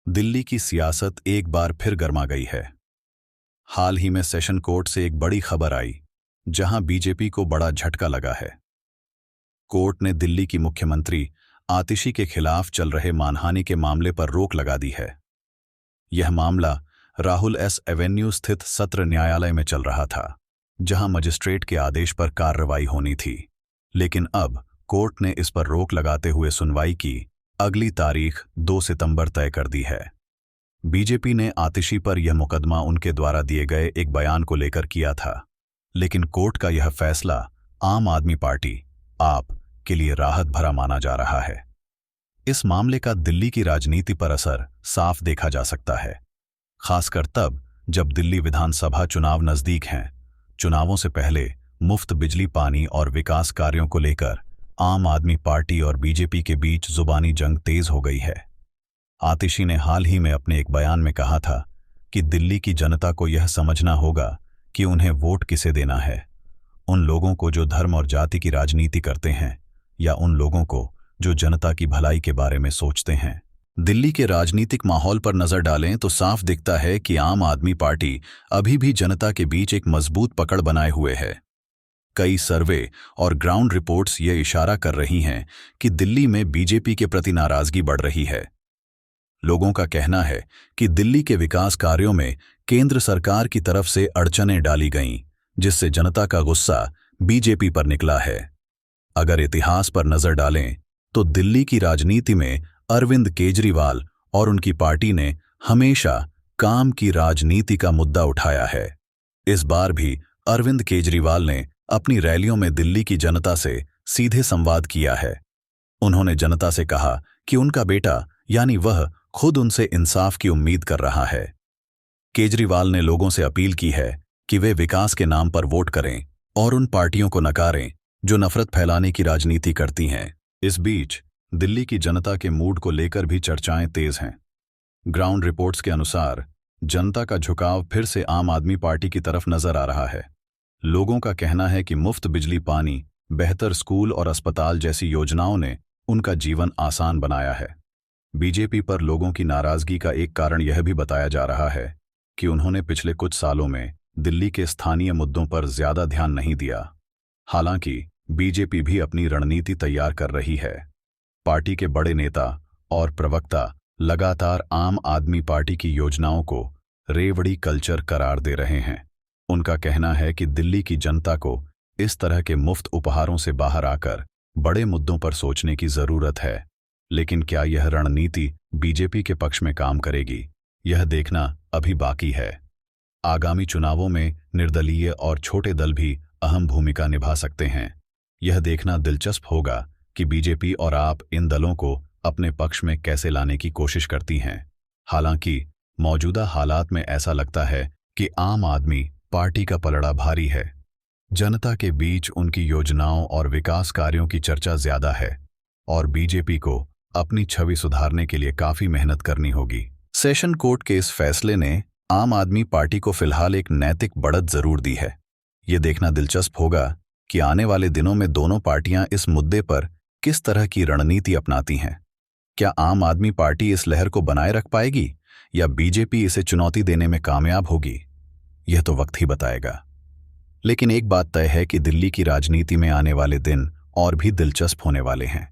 दिल्ली की सियासत एक बार फिर गर्मा गई है। हाल ही में सेशन कोर्ट से एक बड़ी खबर आई, जहां बीजेपी को बड़ा झटका लगा है। कोर्ट ने दिल्ली की मुख्यमंत्री आतिशी के खिलाफ चल रहे मानहानि के मामले पर रोक लगा दी है। यह मामला राहुल एस एवेन्यू स्थित सत्र न्यायालय में चल रहा था, जहां मजिस्ट्रेट के आदेश पर कार्रवाई होनी थी। लेकिन अब कोर्ट ने इस पर रोक लगाते हुए सुनवाई की अगली तारीख 2 सितंबर तय कर दी है। बीजेपी ने आतिशी पर यह मुकदमा उनके द्वारा दिए गए एक बयान को लेकर किया था, लेकिन कोर्ट का यह फैसला आम आदमी पार्टी आप के लिए राहत भरा माना जा रहा है। इस मामले का दिल्ली की राजनीति पर असर साफ देखा जा सकता है, खासकर तब जब दिल्ली विधानसभा चुनाव नजदीक हैं। चुनावों से पहले मुफ्त बिजली, पानी और विकास कार्यों को लेकर आम आदमी पार्टी और बीजेपी के बीच जुबानी जंग तेज हो गई है। आतिशी ने हाल ही में अपने एक बयान में कहा था कि दिल्ली की जनता को यह समझना होगा कि उन्हें वोट किसे देना है, उन लोगों को जो धर्म और जाति की राजनीति करते हैं या उन लोगों को जो जनता की भलाई के बारे में सोचते हैं। दिल्ली के राजनीतिक माहौल पर नजर डालें तो साफ दिखता है कि आम आदमी पार्टी अभी भी जनता के बीच एक मजबूत पकड़ बनाए हुए है। कई सर्वे और ग्राउंड रिपोर्ट्स ये इशारा कर रही हैं कि दिल्ली में बीजेपी के प्रति नाराजगी बढ़ रही है। लोगों का कहना है कि दिल्ली के विकास कार्यों में केंद्र सरकार की तरफ से अड़चनें डाली गईं, जिससे जनता का गुस्सा बीजेपी पर निकला है। अगर इतिहास पर नजर डालें तो दिल्ली की राजनीति में अरविंद केजरीवाल और उनकी पार्टी ने हमेशा काम की राजनीति का मुद्दा उठाया है। इस बार भी अरविंद केजरीवाल ने अपनी रैलियों में दिल्ली की जनता से सीधे संवाद किया है। उन्होंने जनता से कहा कि उनका बेटा यानी वह खुद उनसे इंसाफ की उम्मीद कर रहा है। केजरीवाल ने लोगों से अपील की है कि वे विकास के नाम पर वोट करें और उन पार्टियों को नकारें जो नफरत फैलाने की राजनीति करती हैं। इस बीच दिल्ली की जनता के मूड को लेकर भी चर्चाएं तेज हैं। ग्राउंड रिपोर्ट्स के अनुसार जनता का झुकाव फिर से आम आदमी पार्टी की तरफ नजर आ रहा है। लोगों का कहना है कि मुफ्त बिजली, पानी, बेहतर स्कूल और अस्पताल जैसी योजनाओं ने उनका जीवन आसान बनाया है। बीजेपी पर लोगों की नाराजगी का एक कारण यह भी बताया जा रहा है कि उन्होंने पिछले कुछ सालों में दिल्ली के स्थानीय मुद्दों पर ज्यादा ध्यान नहीं दिया। हालांकि बीजेपी भी अपनी रणनीति तैयार कर रही है। पार्टी के बड़े नेता और प्रवक्ता लगातार आम आदमी पार्टी की योजनाओं को रेवड़ी कल्चर करार दे रहे हैं। उनका कहना है कि दिल्ली की जनता को इस तरह के मुफ्त उपहारों से बाहर आकर बड़े मुद्दों पर सोचने की जरूरत है। लेकिन क्या यह रणनीति बीजेपी के पक्ष में काम करेगी, यह देखना अभी बाकी है। आगामी चुनावों में निर्दलीय और छोटे दल भी अहम भूमिका निभा सकते हैं। यह देखना दिलचस्प होगा कि बीजेपी और आप इन दलों को अपने पक्ष में कैसे लाने की कोशिश करती हैं। हालांकि मौजूदा हालात में ऐसा लगता है कि आम आदमी पार्टी का पलड़ा भारी है। जनता के बीच उनकी योजनाओं और विकास कार्यों की चर्चा ज्यादा है और बीजेपी को अपनी छवि सुधारने के लिए काफी मेहनत करनी होगी। सेशन कोर्ट के इस फैसले ने आम आदमी पार्टी को फिलहाल एक नैतिक बढ़त जरूर दी है। ये देखना दिलचस्प होगा कि आने वाले दिनों में दोनों पार्टियां इस मुद्दे पर किस तरह की रणनीति अपनाती हैं। क्या आम आदमी पार्टी इस लहर को बनाए रख पाएगी या बीजेपी इसे चुनौती देने में कामयाब होगी, यह तो वक्त ही बताएगा। लेकिन एक बात तय है कि दिल्ली की राजनीति में आने वाले दिन और भी दिलचस्प होने वाले हैं।